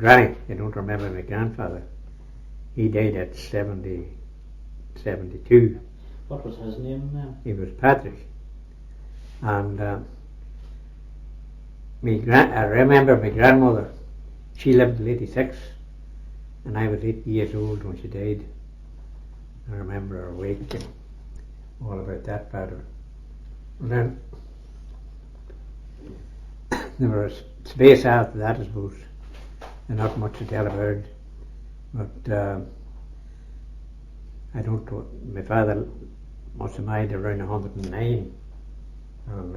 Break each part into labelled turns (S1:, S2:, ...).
S1: Granny, I don't remember my grandfather. He died at 72.
S2: What was his name then?
S1: He was Patrick. And I remember my grandmother, she lived till 86, and I was 8 years old when she died. I remember her wake and all about that part of it. And then there was space after that, I suppose, and not much to tell about it. But I don't know, my father must have died around 109, and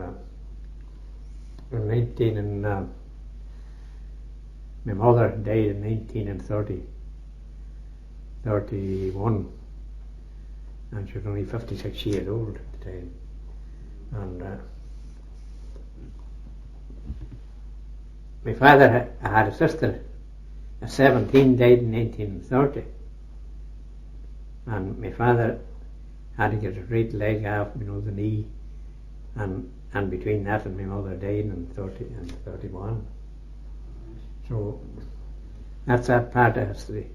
S1: my mother died in 1931, and she was only 56 years old at the time. And my father had a sister at 17, died in 1930, and my father had to get his right leg off, the knee, and between that and my mother died in 31. So that's that part of history.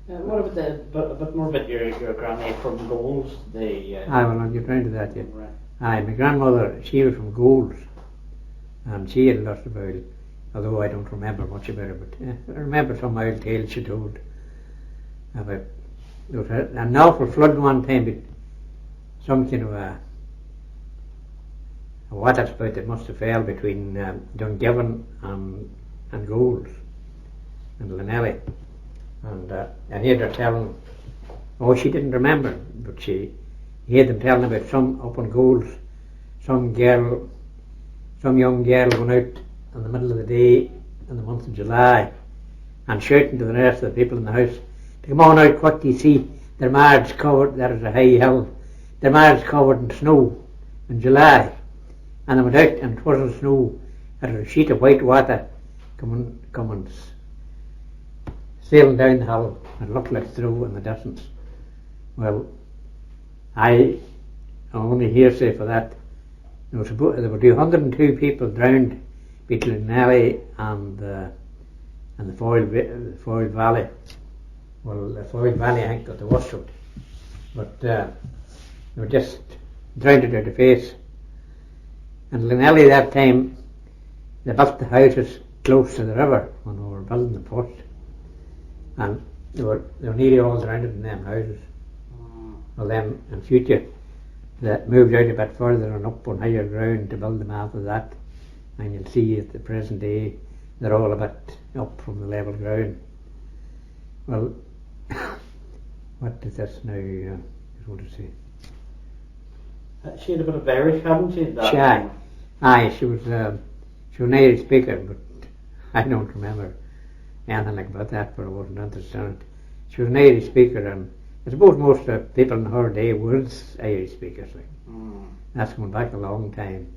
S2: What about a bit more about your granny from Goals?
S1: Well, you're trying to that yet.
S2: Right.
S1: My grandmother, she was from Goals, and she had lost about, although I don't remember much about her, but I remember some old tales she told about. There was an awful flood one time, but some kind of a waterspout that must have fell between Dungiven and Goals and Llanelly. And I heard her telling, she didn't remember, but he heard them telling about some up on Goals, some young girl went out in the middle of the day in the month of July and shouting to the rest of the people in the house, "Come on out, what do you see? Their mards covered, there is a high hill, their mards covered in snow in July." And they went out, and it wasn't snow, it was a sheet of white water coming sailing down the hill. It looked like snow in the distance. Well, I only hearsay for that. There were 202 people drowned between Nelly and the Foyle Valley. Well, the Foyle Valley I think got the worst of it, but they were just drowned out of the face. And Llanelly that time, they built the houses close to the river when we were building them first, and they were nearly all drowned in them houses. Well, then in future they moved out a bit further and up on higher ground to build them after that, and you'll see at the present day they're all a bit up from the level ground. Well, what is this now? I want to say.
S2: She had a bit of Irish, hadn't she?
S1: She was an Irish speaker, but I don't remember anything like about that, but I wasn't understanding it. She was an Irish speaker, and I suppose most of the people in her day were Irish speakers. That's going back a long time.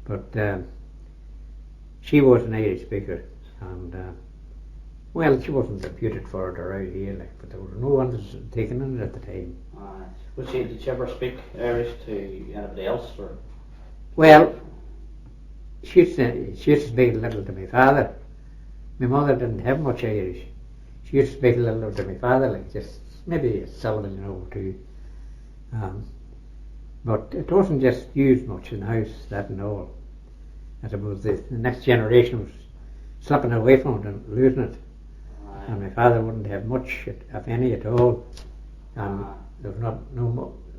S1: But she was an Irish speaker, and she wasn't reputed for it around here, but there was no one taken in it at the time.
S2: Did she ever speak Irish to anybody else? Or?
S1: Well, she used to speak a little to my father. My mother didn't have much Irish. She used to speak a little to my father, just maybe a syllable or two. But it wasn't just used much in the house, that and all. I suppose the next generation was slipping away from it and losing it. And my father wouldn't have much, if any at all. And there was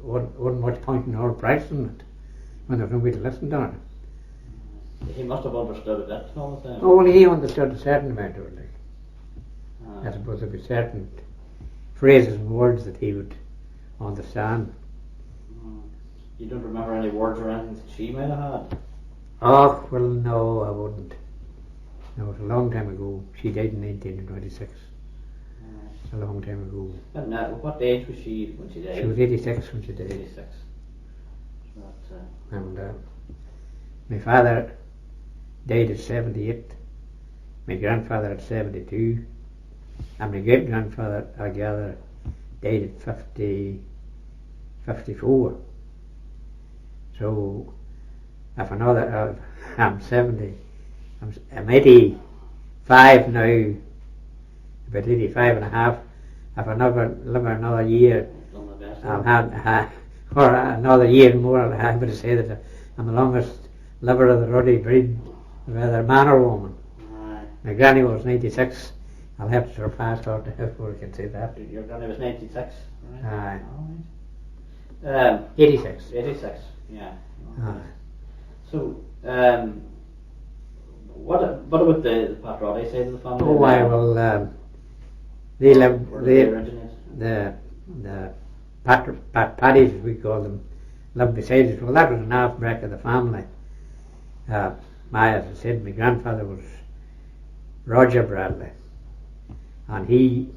S1: wasn't much point in all practicing it when there was nobody to listen to it.
S2: He must have understood it all the time.
S1: Only he understood a certain amount of it. I suppose there'd be certain phrases and words that he would understand.
S2: You don't remember any words or anything that she might have had?
S1: Oh, well, no, I wouldn't. No, it was a long time ago. She died in 1926. A long time ago.
S2: And what age was she when she died?
S1: She was 86 when she died.
S2: 86.
S1: And my father died at 78. My grandfather at 72. And my great grandfather, I gather, died at 54. So, if another, I'm 70. I'm 85 now about 85 and a half. If I never live another year,
S2: Done the best.
S1: I'll have, or another year more, I'll have to say that I'm the longest liver of the ruddy breed, whether man or woman.
S2: Aye.
S1: My granny was 96. I'll have to surpass her before I can say that.
S2: Your granny was 96, right?
S1: Aye.
S2: Alright.
S1: 86.
S2: 86, yeah. Okay.
S1: Aye.
S2: So, what about the Patriotti side of the family?
S1: Oh, I will. They lived.
S2: Where did they originate?
S1: The Paddies, as we call them, lived beside us. Well, that was an outbreak of the family. As I said, my grandfather was Roger Bradley, and he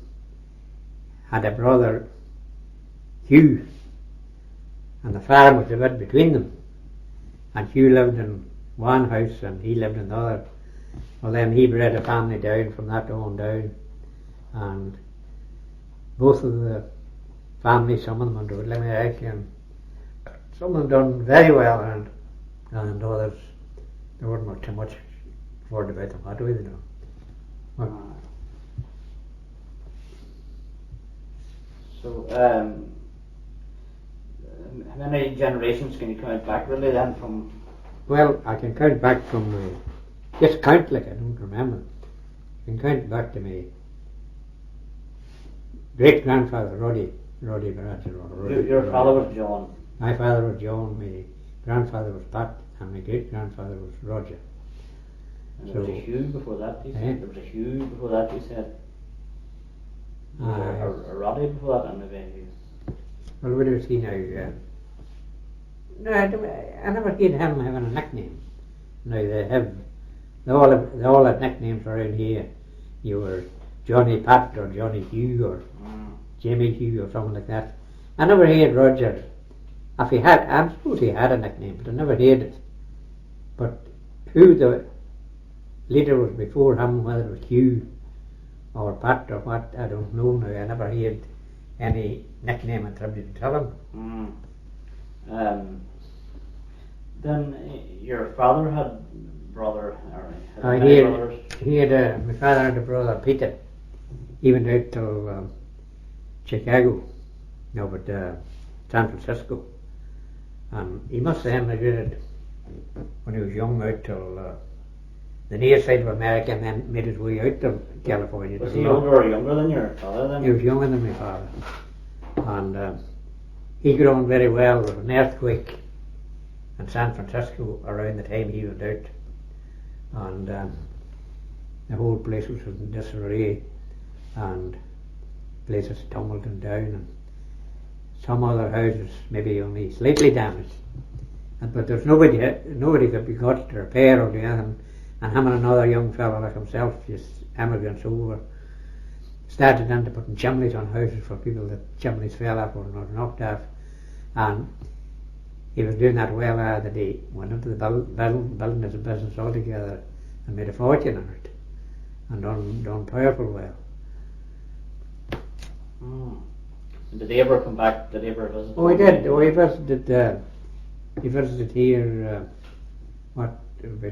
S1: had a brother, Hugh, and the farm was divided between them. And Hugh lived in one house and he lived in the other. Well, then he bred a family down from that on down, and both of the families, some of them went to Limerick, and some of them done very well, and others, there wasn't too much word about them. What do we know? Well,
S2: So, how many generations can you count back really then from?
S1: well, I can count back from just count like I don't remember. I can count back to my great grandfather Roddy Bradley.
S2: Your father was John.
S1: My father was John, my grandfather was Pat, and my great grandfather was Roger.
S2: And there was a Hugh before that, you said? There was a Hugh before that, you said? Was there a Roddy before that, and maybe?
S1: Well, what do you see now? No, I never heard him having a nickname. Now they all have nicknames around here. You were Johnny Pat or Johnny Hugh or Jimmy Hugh or something like that. I never heard Roger. If he had, I suppose he had a nickname, but I never heard it. But who the leader was before him, whether it was Hugh or Pat or what, I don't know now. I never heard any nickname attributed to him.
S2: Then your father had brother, or had
S1: He
S2: many brothers?
S1: had my father had a brother Peter. He went out to Chicago, no, but San Francisco, and he must have emigrated when he was young out till the near side of America, and then made his way out to California.
S2: Was he older or younger than your father then?
S1: He was younger than my father, and he got on very well. There was an earthquake in San Francisco around the time he went out, and the whole place was in disarray, and places tumbled down, and some other houses maybe only slightly damaged, but there's nobody could be got to repair or do anything. And him and another young fellow like himself, just immigrants over, started into putting chimneys on houses for people that chimneys fell off or not knocked off. And he was doing that well that he went into the building as a business altogether and made a fortune on it, and done powerful well.
S2: Did he ever come back? Did he ever visit?
S1: Oh, he did. Oh, he visited here. About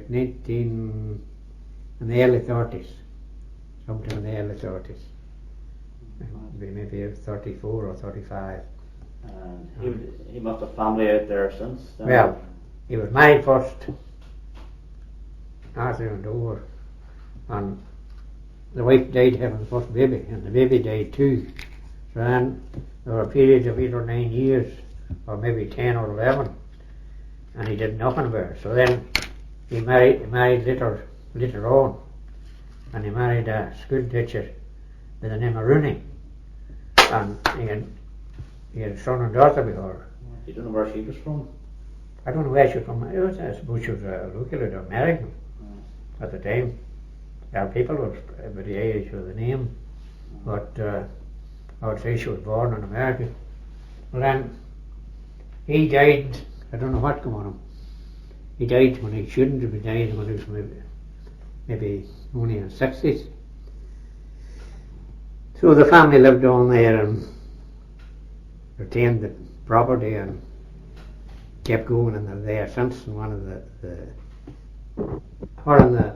S1: 19 in the early 30s, sometime in the early 30s, maybe 34 or 35.
S2: And he must have family out there since then.
S1: Well, he was my first Arthur and over, and the wife died having the first baby, and the baby died too. So then there were periods of 8 or 9 years, or maybe 10 or 11, and he did nothing about it. So then he married later on, and he married a school teacher by the name of Rooney, and he had a son and daughter with her.
S2: You don't know where she was from?
S1: I don't know where she was from. I suppose she was a local or American at the time. Our people were about the age of the name, but I would say she was born in America. Well, then he died. I don't know what came on him. He died when he shouldn't have died, when he was maybe only in his 60s. So the family lived on there and retained the property and kept going, and they're there since. And one of her and the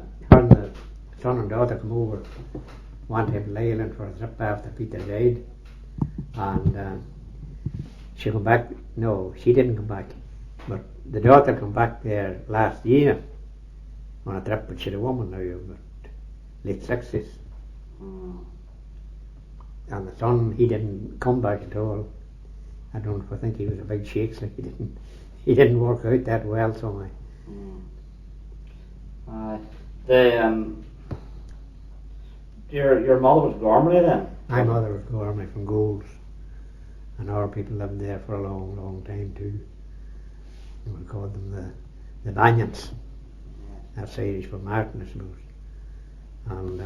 S1: son and daughter come over went to Leyland for a trip after Peter died, and she come back. No, she didn't come back, but the daughter come back there last year on a trip, but she's a woman now, but late 60s. And the son, he didn't come back at all. I think he was a big shakes, like he didn't work out that well somehow.
S2: Your mother was Gormley then?
S1: My mother was Gormley from Golds, and our people lived there for a long, long time too. We would call them the Banyans. That's Irish for Martin, I suppose. And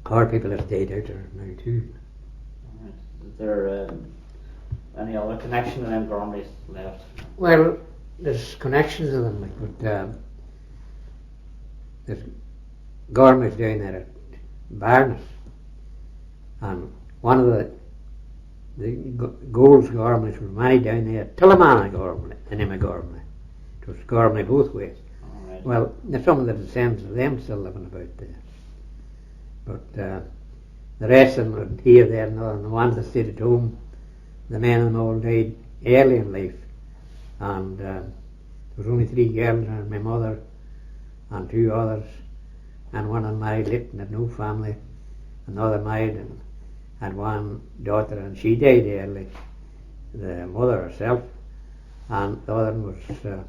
S1: our people have stayed out there now too.
S2: Is there any other connection to them Gormleys left?
S1: Well, there's connections to them, like, but there's Gormleys down there at Barnes, and one of the Golds Gormleys was married down there, Tillamana Gormley, the name of Gormley. It was Gormley both ways.
S2: Right.
S1: Well, there's some of the descendants of them still living about there. But the rest of them are here, there, and the ones that stayed at home, the men and all died early in life. And there was only 3 girls, and my mother and 2 others, and one unmarried late and had no family. Another married and had 1 daughter, and she died early, the mother herself. And the other one was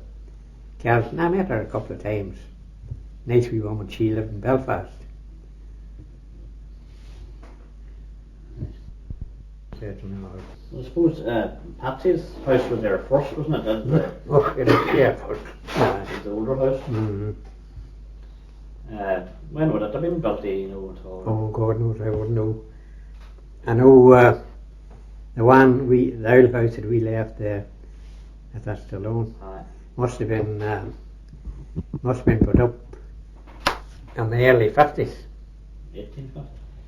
S1: Carlson. I met her a couple of times. Nice wee woman, she lived in Belfast.
S2: I suppose Patsy's house was there first, wasn't it?
S1: Yeah, first.
S2: The older house.
S1: Mm-hmm.
S2: When would it have been built, do you know at all?
S1: Oh, God knows, I wouldn't know. I know the old house that we left there, if that's still on, must have been put up in the early 50s.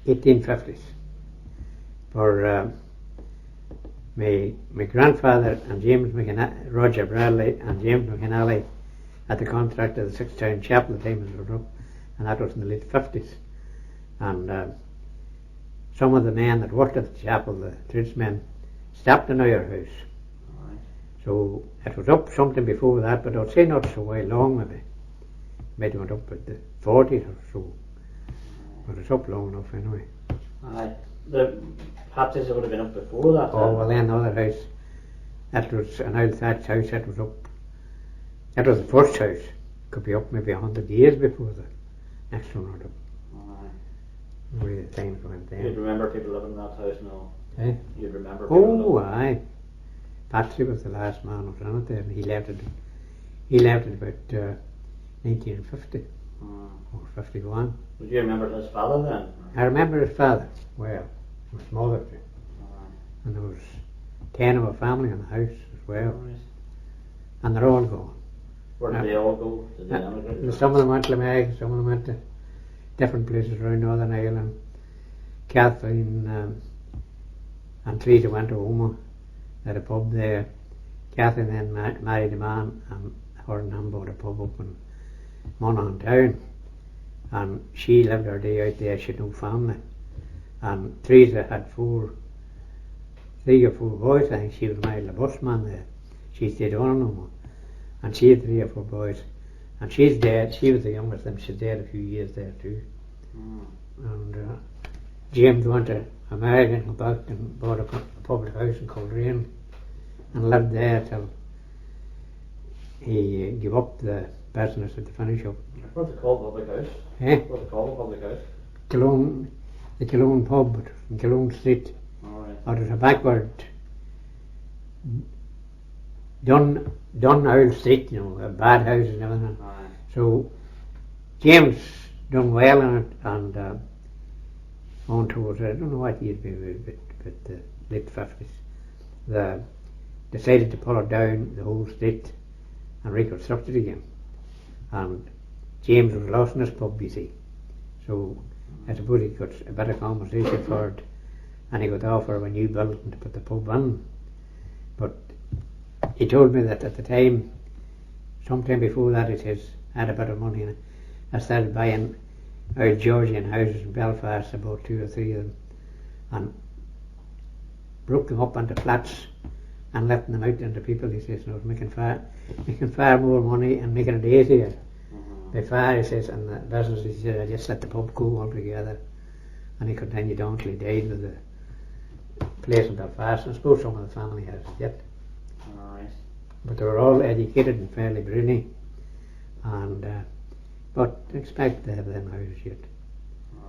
S1: 1850s. For my grandfather and Roger Bradley and James McAnally had the contract of the Sixtowns chapel at the time it was up, and that was in the late 50s. And some of the men that worked at the chapel, the tradesmen, stopped in our house. So it was up something before that, but I'd say not so long maybe. Maybe it went up at the 40s or so. But it's up long enough anyway.
S2: The Patsy's would have been up before that.
S1: Oh, well then the other house, that was an old thatched house, that was up. That was the first house. Could be up maybe 100 years before the next one went up. The way the times went then.
S2: You'd remember people living in that house now?
S1: Eh?
S2: You'd remember people living?
S1: Aye. Patsy was the last man who was in it there, and he left it about 1950 or 51.
S2: Would you remember his father then?
S1: I remember his father well, his mother too. And there was 10 of a family in the house as well. And they're all gone.
S2: Where did they all go? Did they emigrate?
S1: Some of them went to Limerick, some of them went to different places around Northern Ireland. Kathleen and Teresa went to Oma at a pub there. Kathleen then married a man, and her and him bought a pub up in Monaghan town, and she lived her day out there. She had no family, and Teresa had 3 or 4 boys. I think she was married to a busman there. She stayed on no more, and she had 3 or 4 boys, and she's dead. She was the youngest of them. She's dead a few years there too. And James went to America and came back and bought a public house in Coleraine and lived there till he gave up the business at the finish up.
S2: What's it called, public house?
S1: Eh?
S2: What's it called, public house?
S1: The Cologne pub in Cologne Street.
S2: Alright.
S1: Or there's a backward Dun Old Street, you know, bad houses and everything.
S2: Aye.
S1: So James done well in it, and on towards, I don't know what year but the late 50s, they decided to pull it down, the whole street, and reconstruct it again. And James was lost in his pub, you see. So I suppose he got a bit of compensation for it, and he got offer of a new building to put the pub in. But he told me that at the time, sometime before that, it had a bit of money, and I started buying out Georgian houses in Belfast, about 2 or 3 of them, and broke them up into flats and letting them out into people. He says, no, making far more money and making it easier. By far, he says, and the business, he said, I just let the pub go altogether. And he continued on till he died with the place in Belfast. And I suppose some of the family has it yet.
S2: Nice.
S1: But they were all educated and fairly brainy. And but expect to have them houses yet.